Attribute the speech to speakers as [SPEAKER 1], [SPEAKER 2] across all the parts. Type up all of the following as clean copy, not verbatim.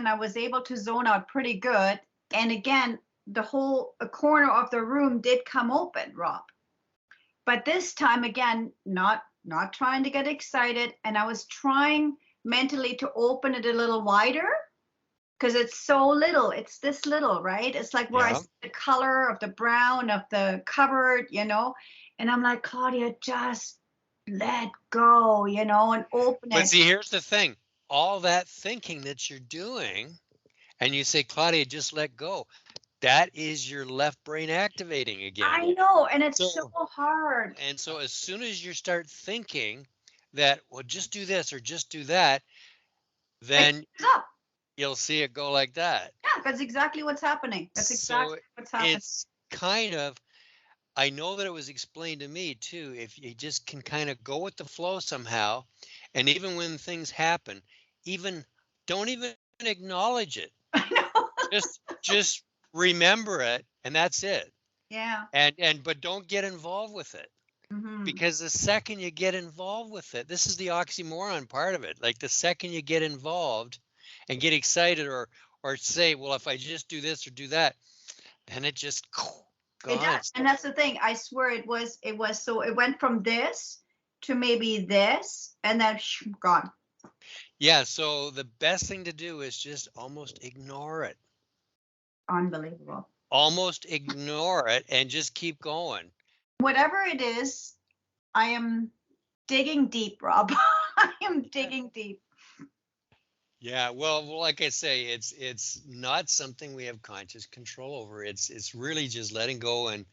[SPEAKER 1] and I was able to zone out pretty good. And again, the whole corner of the room did come open, Rob. But this time again, not trying to get excited, and I was trying mentally to open it a little wider because it's so little. It's this little, right? It's like where I see the color of the brown of the cupboard, you know. And I'm like, Claudia, just let go, you know, and open it.
[SPEAKER 2] But see, here's the thing. All that thinking that you're doing, and you say, Claudia, just let go. That is your left brain activating again.
[SPEAKER 1] I know, and it's so hard.
[SPEAKER 2] And so as soon as you start thinking that, well, just do this or just do that, then you'll see it go like that.
[SPEAKER 1] Yeah, that's exactly what's happening. That's exactly what's happening.
[SPEAKER 2] It's kind of, I know that it was explained to me too, if you just can kind of go with the flow somehow, and even when things happen, don't even acknowledge it.
[SPEAKER 1] I know.
[SPEAKER 2] Just remember it, and that's it.
[SPEAKER 1] Yeah.
[SPEAKER 2] But don't get involved with it. Because the second you get involved with it, this is the oxymoron part of it. Like the second you get involved and get excited or say, well, if I just do this or do that, then it just gone.
[SPEAKER 1] It does. And that's the thing. I swear it was so it went from this to maybe this and then gone.
[SPEAKER 2] Yeah, so the best thing to do is just almost ignore it.
[SPEAKER 1] Unbelievable.
[SPEAKER 2] Almost ignore it and just keep going.
[SPEAKER 1] Whatever it is, I am digging deep, Rob. I am digging deep.
[SPEAKER 2] Yeah, well, like I say, it's not something we have conscious control over. It's really just letting go and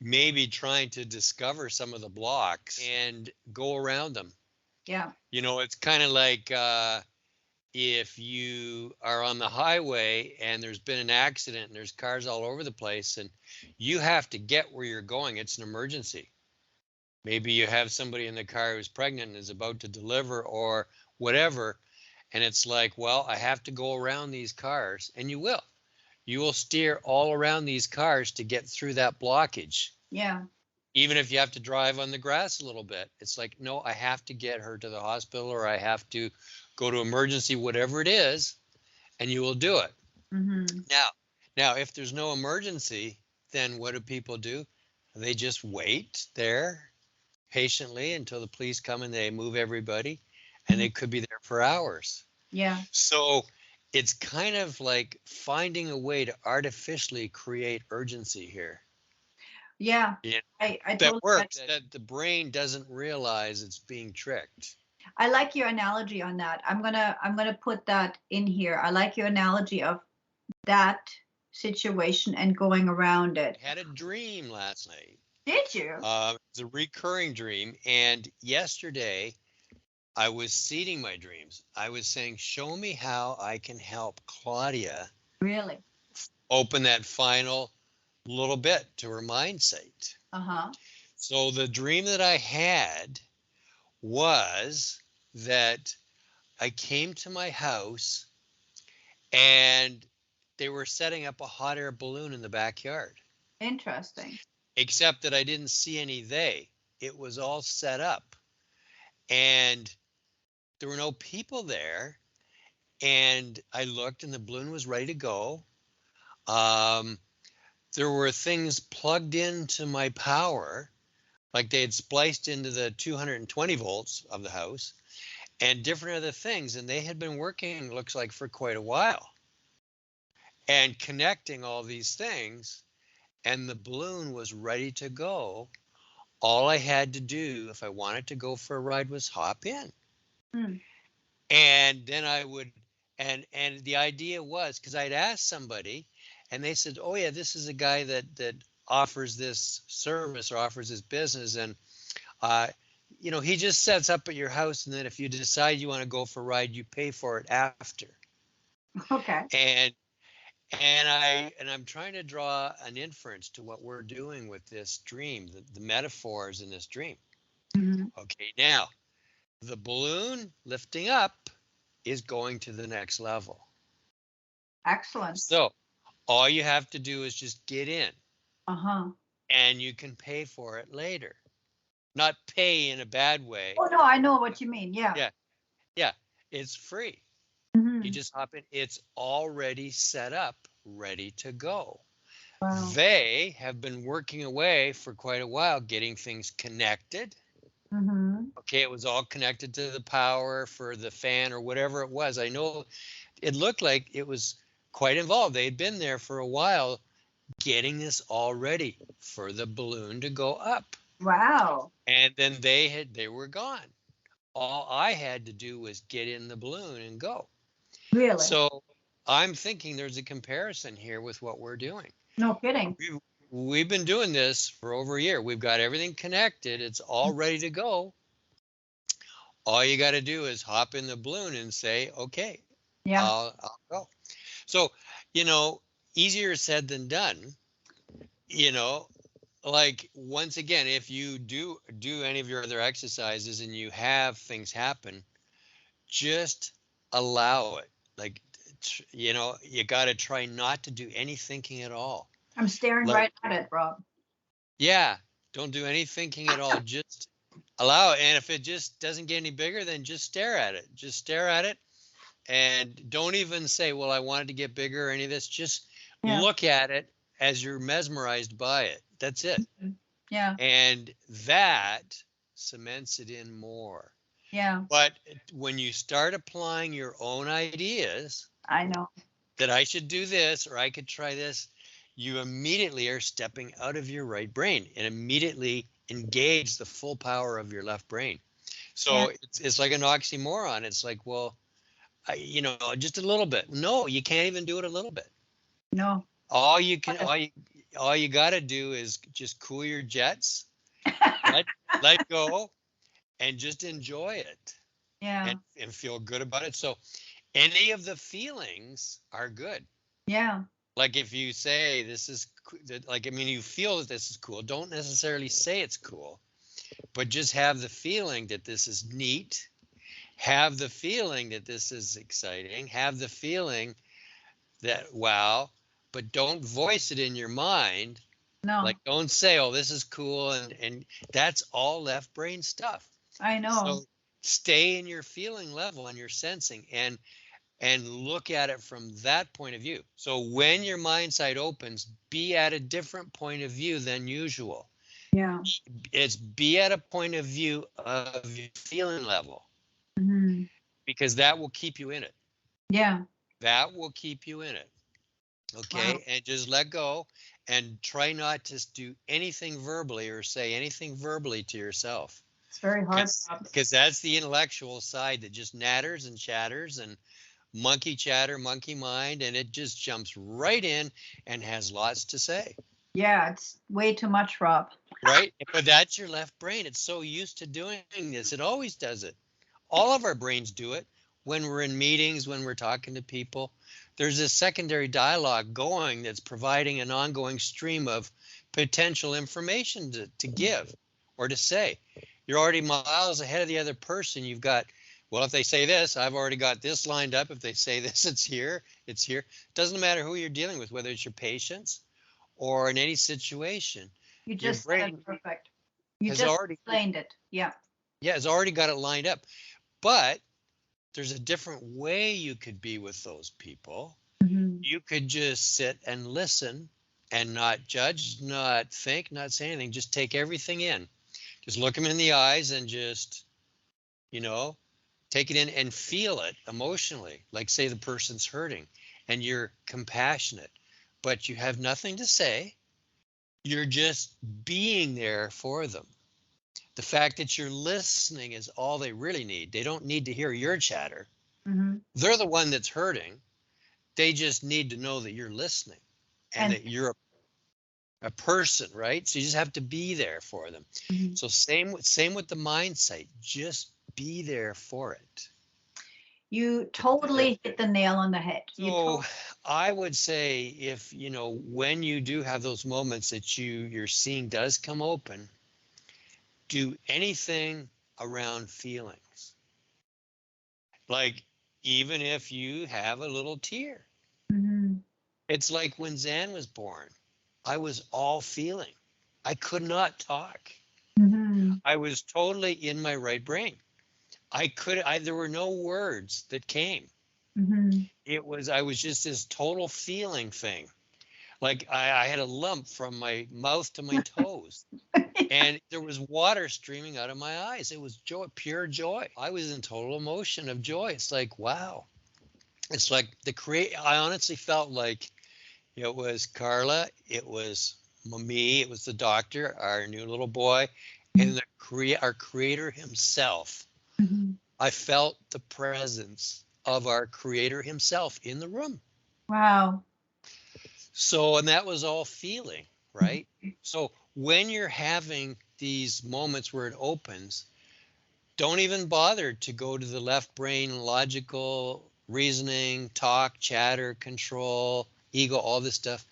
[SPEAKER 2] maybe trying to discover some of the blocks and go around them.
[SPEAKER 1] Yeah.
[SPEAKER 2] You know, it's kind of like if you are on the highway and there's been an accident and there's cars all over the place and you have to get where you're going. It's an emergency. Maybe you have somebody in the car who's pregnant and is about to deliver or whatever. And it's like, well, I have to go around these cars, and you will. You will steer all around these cars to get through that blockage.
[SPEAKER 1] Yeah.
[SPEAKER 2] Even if you have to drive on the grass a little bit. It's like, no, I have to get her to the hospital or I have to go to emergency, whatever it is, and you will do it. Now, if there's no emergency, then what do people do? They just wait there patiently until the police come and they move everybody. And they could be there for hours.
[SPEAKER 1] Yeah.
[SPEAKER 2] So it's kind of like finding a way to artificially create urgency here.
[SPEAKER 1] Yeah. I totally
[SPEAKER 2] that works. That the brain doesn't realize it's being tricked.
[SPEAKER 1] I like your analogy on that. I'm gonna put that in here. I like your analogy of that situation and going around it.
[SPEAKER 2] I had a dream last night.
[SPEAKER 1] Did you?
[SPEAKER 2] It's a recurring dream, and yesterday I was seeding my dreams. I was saying, show me how I can help Claudia
[SPEAKER 1] really
[SPEAKER 2] open that final little bit to her mindsight. So the dream that I had was that I came to my house and they were setting up a hot air balloon in the backyard.
[SPEAKER 1] Interesting.
[SPEAKER 2] Except that I didn't see any they. It was all set up. And there were no people there, and I looked and the balloon was ready to go. There were things plugged into my power, like they had spliced into the 220 volts of the house and different other things. And they had been working, looks like, for quite a while and connecting all these things. And the balloon was ready to go. All I had to do if I wanted to go for a ride was hop in. And then I would, and the idea was, because I'd asked somebody and they said, oh yeah, this is a guy that offers this service or offers this business. And, you know, he just sets up at your house. And then if you decide you want to go for a ride, you pay for it after.
[SPEAKER 1] Okay.
[SPEAKER 2] And I'm trying to draw an inference to what we're doing with this dream, the metaphors in this dream. Okay, now the balloon lifting up is going to the next level.
[SPEAKER 1] Excellent.
[SPEAKER 2] So all you have to do is just get in. And you can pay for it later. Not pay in a bad way.
[SPEAKER 1] Oh no, I know what you mean. Yeah.
[SPEAKER 2] Yeah. It's free. You just hop in. It's already set up, ready to go.
[SPEAKER 1] Wow.
[SPEAKER 2] They have been working away for quite a while, getting things connected. Okay, it was all connected to the power for the fan or whatever it was. I know it looked like it was quite involved. They had been there for a while getting this all ready for the balloon to go up.
[SPEAKER 1] Wow.
[SPEAKER 2] And then they were gone. All I had to do was get in the balloon and go.
[SPEAKER 1] Really?
[SPEAKER 2] So I'm thinking there's a comparison here with what we're doing.
[SPEAKER 1] No kidding.
[SPEAKER 2] We've been doing this for over a year. We've got everything connected. It's all ready to go. All you got to do is hop in the balloon and say, okay,
[SPEAKER 1] Yeah.
[SPEAKER 2] I'll go. So, easier said than done, you know, like once again, if you do any of your other exercises and you have things happen, just allow it. Like, you got to try not to do any thinking at all.
[SPEAKER 1] I'm staring right at it, Rob.
[SPEAKER 2] Yeah, don't do any thinking at all. Just allow it. And if it just doesn't get any bigger, then just stare at it. Just stare at it. And don't even say, well, I want it to get bigger or any of this. Just look at it as you're mesmerized by it. That's it.
[SPEAKER 1] Yeah.
[SPEAKER 2] And that cements it in more.
[SPEAKER 1] Yeah.
[SPEAKER 2] But when you start applying your own ideas,
[SPEAKER 1] I know
[SPEAKER 2] that I should do this or I could try this, you immediately are stepping out of your right brain and immediately engage the full power of your left brain. So it's like an oxymoron. It's like, well, just a little bit. No, you can't even do it a little bit.
[SPEAKER 1] No.
[SPEAKER 2] All you got to do is just cool your jets, let go, and just enjoy it.
[SPEAKER 1] Yeah.
[SPEAKER 2] And feel good about it. So any of the feelings are good.
[SPEAKER 1] Yeah.
[SPEAKER 2] Like if you say this is you feel that this is cool, don't necessarily say it's cool, but just have the feeling that this is neat. Have the feeling that this is exciting. Have the feeling that, wow, but don't voice it in your mind.
[SPEAKER 1] No.
[SPEAKER 2] Like don't say, oh, this is cool. And that's all left brain stuff.
[SPEAKER 1] I know.
[SPEAKER 2] So stay in your feeling level and your sensing and look at it from that point of view. So when your Mindsight opens, be at a different point of view than usual.
[SPEAKER 1] Yeah.
[SPEAKER 2] It's be at a point of view of your feeling level. Because that will keep you in it.
[SPEAKER 1] Yeah.
[SPEAKER 2] That will keep you in it. Okay. Wow. And just let go and try not to do anything verbally or say anything verbally to yourself.
[SPEAKER 1] It's very hard.
[SPEAKER 2] Because that's the intellectual side that just natters and chatters and monkey chatter, monkey mind, and it just jumps right in and has lots to say.
[SPEAKER 1] Yeah, it's way too much, Rob.
[SPEAKER 2] Right? But that's your left brain. It's so used to doing this. It always does it. All of our brains do it when we're in meetings, when we're talking to people. There's this secondary dialogue going that's providing an ongoing stream of potential information to give or to say. You're already miles ahead of the other person. You've got, well, if they say this, I've already got this lined up. If they say this, it's here, it's here. It doesn't matter who you're dealing with, whether it's your patients or in any situation.
[SPEAKER 1] You just said it perfect. You just explained it. Yeah.
[SPEAKER 2] Yeah, it's already got it lined up. But there's a different way you could be with those people. You could just sit and listen and not judge, not think, not say anything. Just take everything in. Just look them in the eyes and just, take it in and feel it emotionally. Like say the person's hurting and you're compassionate, but you have nothing to say. You're just being there for them. The fact that you're listening is all they really need. They don't need to hear your chatter. They're the one that's hurting. They just need to know that you're listening and that you're a person, right? So you just have to be there for them. So same with the Mindsight. Just be there for it.
[SPEAKER 1] You totally hit the nail on the head.
[SPEAKER 2] So I would say if, when you do have those moments that your seeing does come open, do anything around feelings. Like even if you have a little tear. It's like when Zan was born, I was all feeling. I could not talk. I was totally in my right brain. There were no words that came.
[SPEAKER 1] Mhm.
[SPEAKER 2] I was just this total feeling thing. Like I had a lump from my mouth to my toes. And there was water streaming out of my eyes. It was joy, pure joy. I was in total emotion of joy. It's like, wow. It's like I honestly felt like it was Carla, it was me, it was the doctor, our new little boy, and our creator himself.
[SPEAKER 1] Mhm.
[SPEAKER 2] I felt the presence of our creator himself in the room.
[SPEAKER 1] Wow.
[SPEAKER 2] So, and that was all feeling, right? So when you're having these moments where it opens, don't even bother to go to the left brain, logical reasoning, talk, chatter, control, ego, all this stuff.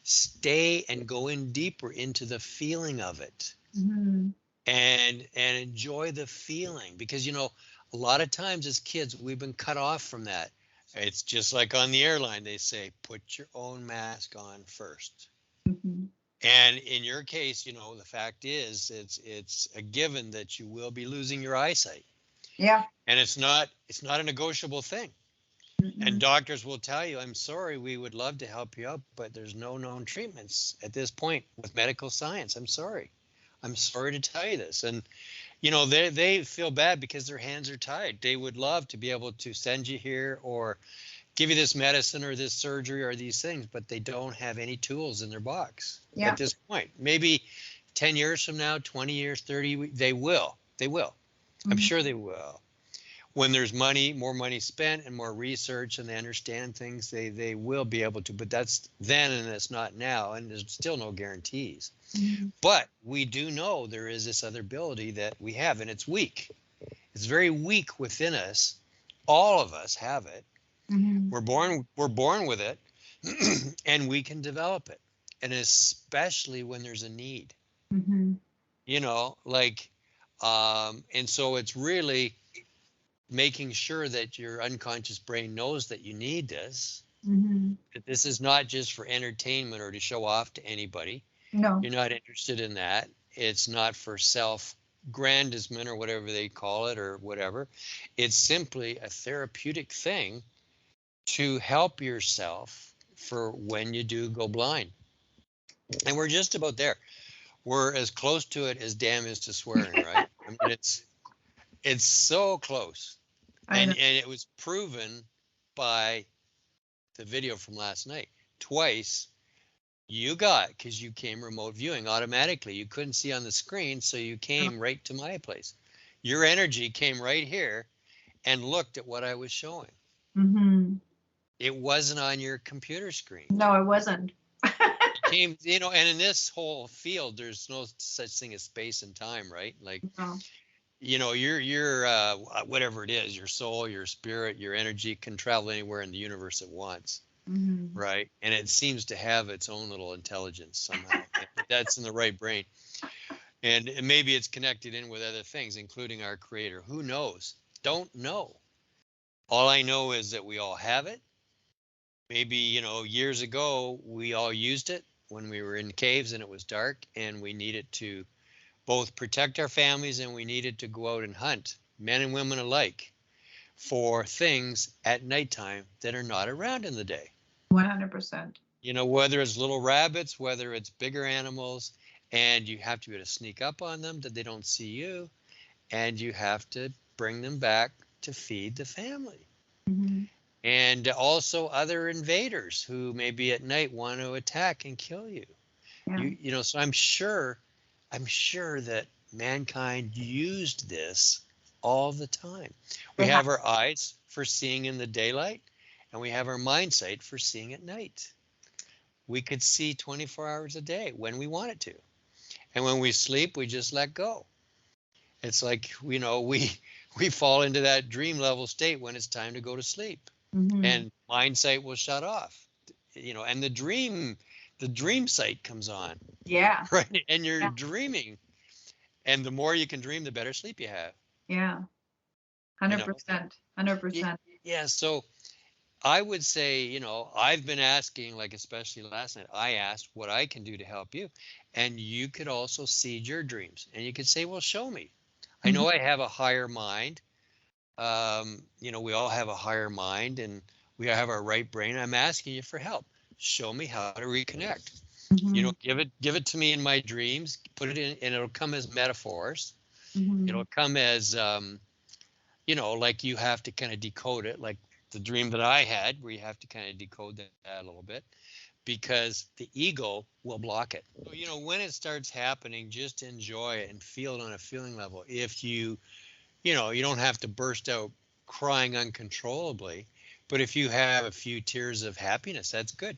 [SPEAKER 2] Stay and go in deeper into the feeling of it,
[SPEAKER 1] Mhm.
[SPEAKER 2] and enjoy the feeling, because a lot of times as kids we've been cut off from that. It's just like on the airline, they say put your own mask on first.
[SPEAKER 1] Mhm.
[SPEAKER 2] And in your case, the fact is it's a given that you will be losing your eyesight.
[SPEAKER 1] Yeah.
[SPEAKER 2] And it's not a negotiable thing. And
[SPEAKER 1] Mhm.
[SPEAKER 2] doctors will tell you, I'm sorry, we would love to help you out, but there's no known treatments at this point with medical science. I'm sorry. I'm sorry to tell you this. And they feel bad because their hands are tied. They would love to be able to send you here or give you this medicine or this surgery or these things, but they don't have any tools in their box
[SPEAKER 1] Yeah.
[SPEAKER 2] at this point. Maybe 10 years from now, 20 years, 30, they will. They will. I'm
[SPEAKER 1] Mhm.
[SPEAKER 2] sure they will. When there's money, more money spent and more research and they understand things, they will be able to, but that's then and it's not now, and there's still no guarantees.
[SPEAKER 1] Mhm.
[SPEAKER 2] But we do know there is this other ability that we have, and it's weak. It's very weak within us. All of us have it.
[SPEAKER 1] Mhm.
[SPEAKER 2] We're born with it, and we can develop it. And especially when there's a need.
[SPEAKER 1] Mhm.
[SPEAKER 2] Like and so it's really making sure that your unconscious brain knows that you need this,
[SPEAKER 1] Mhm.
[SPEAKER 2] that this is not just for entertainment or to show off to anybody.
[SPEAKER 1] No.
[SPEAKER 2] You're not interested in that. It's not for self grandizement or whatever they call it or whatever. It's simply a therapeutic thing to help yourself for when you do go blind. And we're just about there. We're as close to it as damn is to swearing, right? I mean, it's so close.
[SPEAKER 1] I
[SPEAKER 2] And
[SPEAKER 1] know.
[SPEAKER 2] and it was proven by the video from last night. Twice you got, because you came remote viewing automatically. You couldn't see on the screen, so you came right to my place. Your energy came right here and looked at what I was showing.
[SPEAKER 1] Mhm.
[SPEAKER 2] It wasn't on your computer screen.
[SPEAKER 1] No, I wasn't.
[SPEAKER 2] It came, and in this whole field, there's no such thing as space and time, right? Like,
[SPEAKER 1] No.
[SPEAKER 2] your whatever it is, your soul, your spirit, your energy can travel anywhere in the universe it wants.
[SPEAKER 1] Mhm.
[SPEAKER 2] Right. And it seems to have its own little intelligence somehow. That's in the right brain. And maybe it's connected in with other things, including our creator. Who knows? Don't know. All I know is that we all have it. Maybe, years ago, we all used it when we were in caves and it was dark and we needed to both protect our families and we needed to go out and hunt, men and women alike, for things at nighttime that are not around in the day.
[SPEAKER 1] 100%.
[SPEAKER 2] Whether it's little rabbits, whether it's bigger animals, and you have to be able to sneak up on them that they don't see you, and you have to bring them back to feed the family.
[SPEAKER 1] Mhm.
[SPEAKER 2] And also other invaders who maybe at night want to attack and kill you.
[SPEAKER 1] Yeah.
[SPEAKER 2] So I'm sure that mankind used this all the time. We
[SPEAKER 1] They have.
[SPEAKER 2] have our eyes for seeing in the daylight, and we have our mindsight for seeing at night. We could see 24 hours a day when we wanted to. And when we sleep, we just let go. It's like, we fall into that dream level state when it's time to go to sleep.
[SPEAKER 1] Mhm.
[SPEAKER 2] And mindsight will shut off. And the dream sight comes on,
[SPEAKER 1] Yeah.
[SPEAKER 2] right? And you're
[SPEAKER 1] Yeah.
[SPEAKER 2] dreaming. And the more you can dream, the better sleep you have.
[SPEAKER 1] Yeah.
[SPEAKER 2] You know.
[SPEAKER 1] 100%.
[SPEAKER 2] Y-
[SPEAKER 1] 100%.
[SPEAKER 2] Yeah, so I would say, I've been asking, like, especially last night, I asked what I can do to help you. And you could also seed your dreams. And you could say, well, show me. I
[SPEAKER 1] Mhm.
[SPEAKER 2] know I have a higher mind. We all have a higher mind and we have our right brain. I'm asking you for help. Show me how to reconnect.
[SPEAKER 1] Mm-hmm.
[SPEAKER 2] Give it to me in my dreams. Put it in, and it'll come as metaphors.
[SPEAKER 1] Mm-hmm.
[SPEAKER 2] It'll come as like you have to kind of decode it, like the dream that I had, where you have to kind of decode that a little bit, because the ego will block it. So, when it starts happening, just enjoy it and feel it on a feeling level. If you don't have to burst out crying uncontrollably, but if you have a few tears of happiness, that's good.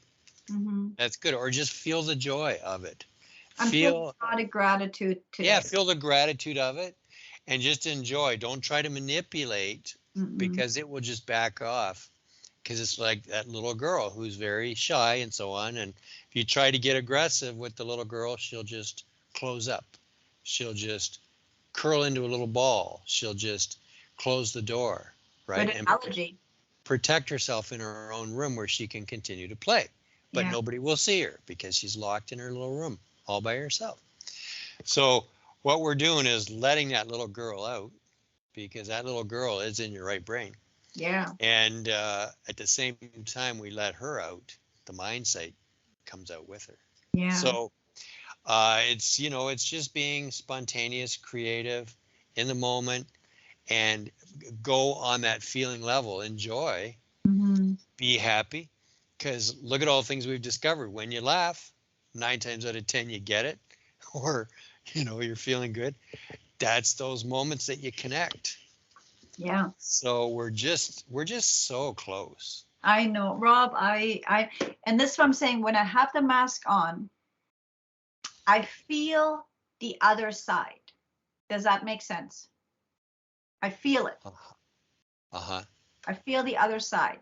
[SPEAKER 1] Mm-hmm.
[SPEAKER 2] That's good. Or just feel the joy of it.
[SPEAKER 1] I'm feeling
[SPEAKER 2] Feel,
[SPEAKER 1] a lot of gratitude
[SPEAKER 2] yeah,
[SPEAKER 1] today.
[SPEAKER 2] feel the gratitude of it and just enjoy. Don't try to manipulate
[SPEAKER 1] Mm-mm.
[SPEAKER 2] because it will just back off. Because it's like that little girl who's very shy and so on. And if you try to get aggressive with the little girl, she'll just close up. She'll just curl into a little ball. She'll just close the door, right?
[SPEAKER 1] Good
[SPEAKER 2] And
[SPEAKER 1] analogy.
[SPEAKER 2] protect herself in her own room where she can continue to play. But
[SPEAKER 1] Yeah.
[SPEAKER 2] nobody will see her because she's locked in her little room all by herself. So what we're doing is letting that little girl out because that little girl is in your right brain.
[SPEAKER 1] Yeah.
[SPEAKER 2] And at the same time we let her out, the mindsight comes out with her.
[SPEAKER 1] Yeah.
[SPEAKER 2] So it's just being spontaneous, creative, in the moment, and go on that feeling level. Enjoy,
[SPEAKER 1] Mm-hmm.
[SPEAKER 2] be happy, because look at all the things we've discovered. When you laugh, 9 times out of 10 you get it, or you're feeling good. That's those moments that you connect.
[SPEAKER 1] Yeah.
[SPEAKER 2] So we're just so close.
[SPEAKER 1] I know, Rob. And this is what I'm saying. When I have the mask on, I feel the other side. Does that make sense? I feel it.
[SPEAKER 2] Uh-huh. Uh-huh.
[SPEAKER 1] I feel the other side.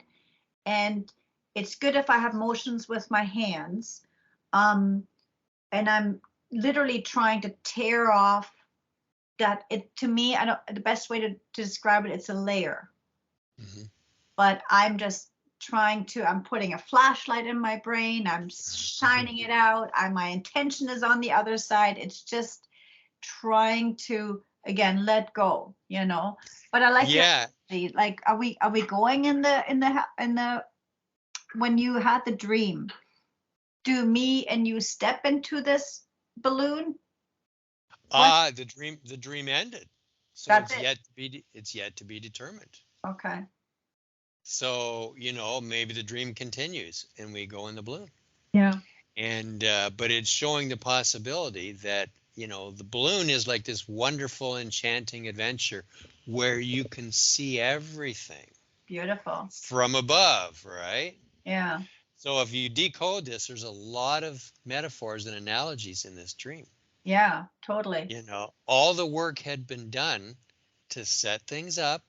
[SPEAKER 1] And it's good if I have motions with my hands. Um, and I'm literally trying to tear off that it to me, I don't the best way to describe it, it's a layer.
[SPEAKER 2] Hmm.
[SPEAKER 1] But I'm just I'm putting a flashlight in my brain, I'm shining it out. My intention is on the other side. It's just trying to again let go. But I like your
[SPEAKER 2] Yeah.
[SPEAKER 1] like are we going in the when you had the dream, do me and you step into this balloon? What?
[SPEAKER 2] The dream ended. So
[SPEAKER 1] That's
[SPEAKER 2] it's
[SPEAKER 1] it.
[SPEAKER 2] yet to be determined.
[SPEAKER 1] Okay.
[SPEAKER 2] So, maybe the dream continues and we go in the balloon.
[SPEAKER 1] Yeah.
[SPEAKER 2] And but it's showing the possibility that, the balloon is like this wonderful, enchanting adventure where you can see everything
[SPEAKER 1] Beautiful.
[SPEAKER 2] from above, right?
[SPEAKER 1] Yeah.
[SPEAKER 2] So if you decode this, there's a lot of metaphors and analogies in this dream.
[SPEAKER 1] Yeah, totally.
[SPEAKER 2] All the work had been done to set things up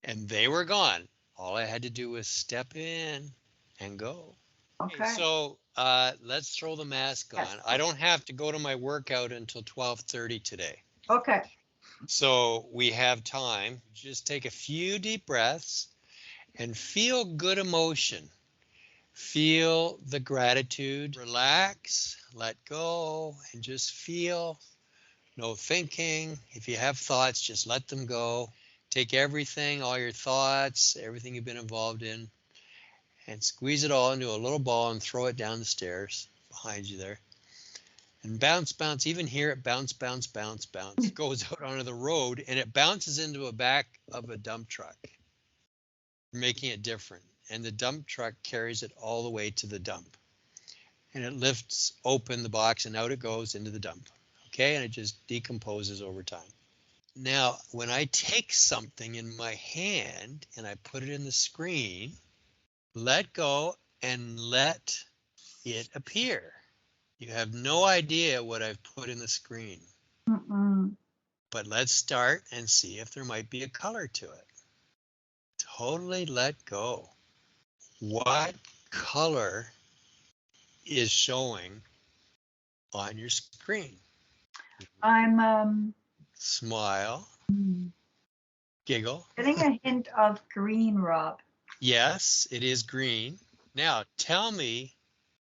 [SPEAKER 2] and they were gone. All I had to do was step in and go. Okay,
[SPEAKER 1] Okay.
[SPEAKER 2] so let's throw the mask
[SPEAKER 1] Yes.
[SPEAKER 2] on. I don't have to go to my workout until 12:30 today.
[SPEAKER 1] Okay.
[SPEAKER 2] So we have time. Just take a few deep breaths and feel good emotion. Feel the gratitude. Relax, let go, and just feel. No thinking. If you have thoughts, just let them go. Take everything, all your thoughts, everything you've been involved in, and squeeze it all into a little ball and throw it down the stairs behind you there. And bounce, bounce. Even here it bounce, bounce, bounce, bounce. Goes out onto the road and it bounces into a back of a dump truck, making it different. And the dump truck carries it all the way to the dump. And it lifts open the box and out it goes into the dump. Okay, and it just decomposes over time. Now, when I take something in my hand and I put it in the screen, let go and let it appear. You have no idea what I've put in the screen,
[SPEAKER 1] Mm-mm.
[SPEAKER 2] but let's start and see if there might be a color to it. Totally let go. What color is showing on your screen?
[SPEAKER 1] I'm
[SPEAKER 2] Smile, giggle.
[SPEAKER 1] getting a hint of green, Rob.
[SPEAKER 2] Yes, it is green. Now, tell me,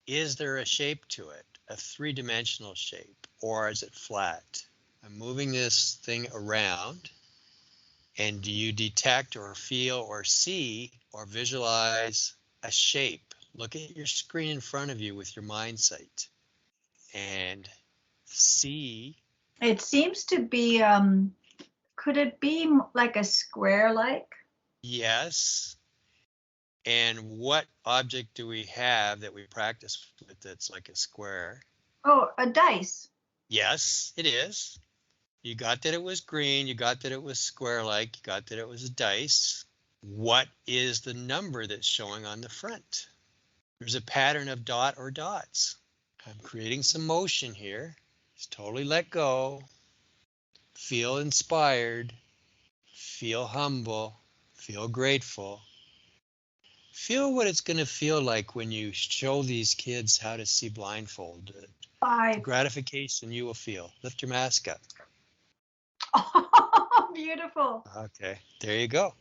[SPEAKER 2] is there a shape to it? A three-dimensional shape, or is it flat? I'm moving this thing around And do you detect or feel or see or visualize a shape? Look at your screen in front of you with your mind sight and see.
[SPEAKER 1] It seems to be, could it be like a square like?
[SPEAKER 2] Yes. And what object do we have that we practice with that's like a square?
[SPEAKER 1] Oh, a dice.
[SPEAKER 2] Yes, it is. You got that it was green. You got that it was square-like. You got that it was a dice. What is the number that's showing on the front? There's a pattern of dot or dots. I'm creating some motion here. Just totally let go. Feel inspired. Feel humble. Feel grateful. Feel what it's going to feel like when you show these kids how to see blindfolded. The
[SPEAKER 1] 5.
[SPEAKER 2] gratification you will feel. Lift your mask up.
[SPEAKER 1] Oh, beautiful.
[SPEAKER 2] Okay, there you go.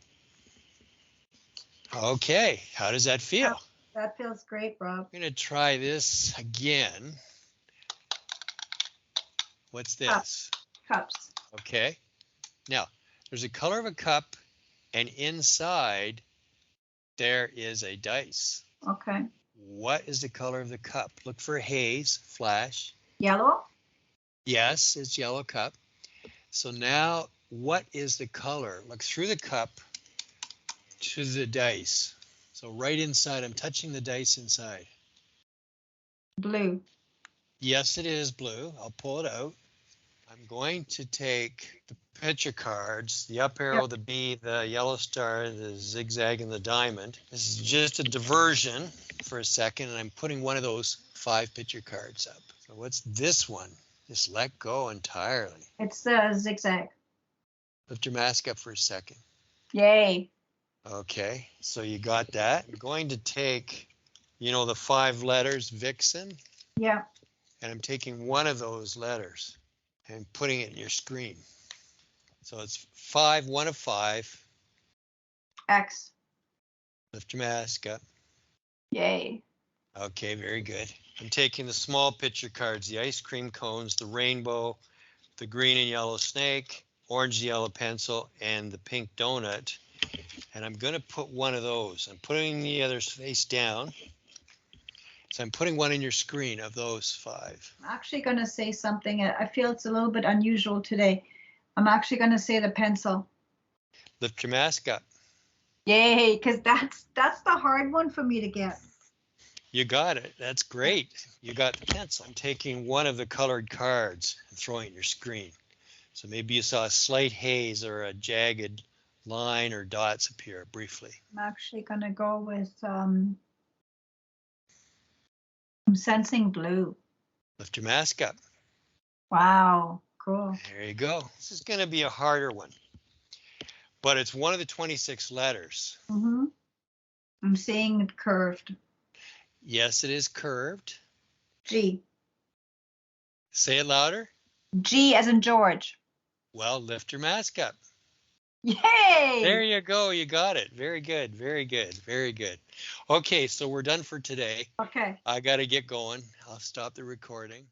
[SPEAKER 2] Okay, how does that feel?
[SPEAKER 1] That feels great, Rob.
[SPEAKER 2] I'm going to try this again. What's this?
[SPEAKER 1] Cups.
[SPEAKER 2] Okay, now there's a color of a cup, and inside there is a dice.
[SPEAKER 1] Okay.
[SPEAKER 2] What is the color of the cup? Look for a haze, flash.
[SPEAKER 1] Yellow.
[SPEAKER 2] Yes, it's yellow cup. So now what is the color? Look through the cup to the dice. So right inside, I'm touching the dice inside.
[SPEAKER 1] Blue.
[SPEAKER 2] Yes, it is blue. I'll pull it out. I'm going to take the picture cards, the up arrow, the B, the yellow star, the zigzag, and the diamond. This is just a diversion for a second, and I'm putting one of those 5 picture cards up. So what's this one? Just let go entirely.
[SPEAKER 1] It's the zigzag.
[SPEAKER 2] Lift your mask up for a second.
[SPEAKER 1] Yay.
[SPEAKER 2] Okay, so you got that. I'm going to take, the 5 letters, Vixen.
[SPEAKER 1] Yeah.
[SPEAKER 2] And I'm taking one of those letters and putting it in your screen. So it's 5, 1 of 5.
[SPEAKER 1] X.
[SPEAKER 2] Lift your mask up.
[SPEAKER 1] Yay.
[SPEAKER 2] Okay, very good. I'm taking the small picture cards, the ice cream cones, the rainbow, the green and yellow snake, orange and yellow pencil, and the pink donut. And I'm going to put one of those. I'm putting the others face down. So I'm putting one in your screen of those 5.
[SPEAKER 1] I'm actually going to say something. I feel it's a little bit unusual today. I'm actually going to say the pencil.
[SPEAKER 2] Lift your mask up.
[SPEAKER 1] Yay, because that's the hard one for me to get.
[SPEAKER 2] You got it. That's great. You got the pencil. I'm taking one of the colored cards and throwing it in your screen. So maybe you saw a slight haze or a jagged line or dots appear briefly.
[SPEAKER 1] I'm actually going to go with, I'm sensing blue.
[SPEAKER 2] Lift your mask up.
[SPEAKER 1] Wow, cool.
[SPEAKER 2] There you go. This is going to be a harder one, but it's one of the 26 letters.
[SPEAKER 1] Mm-hmm. I'm seeing it curved.
[SPEAKER 2] Yes, it is curved.
[SPEAKER 1] G.
[SPEAKER 2] Say it louder.
[SPEAKER 1] G as in George.
[SPEAKER 2] Well, lift your mask up.
[SPEAKER 1] Yay!
[SPEAKER 2] There you go. You got it. Very good. Very good. Very good. Okay, so we're done for today.
[SPEAKER 1] Okay.
[SPEAKER 2] I got to get going. I'll stop the recording.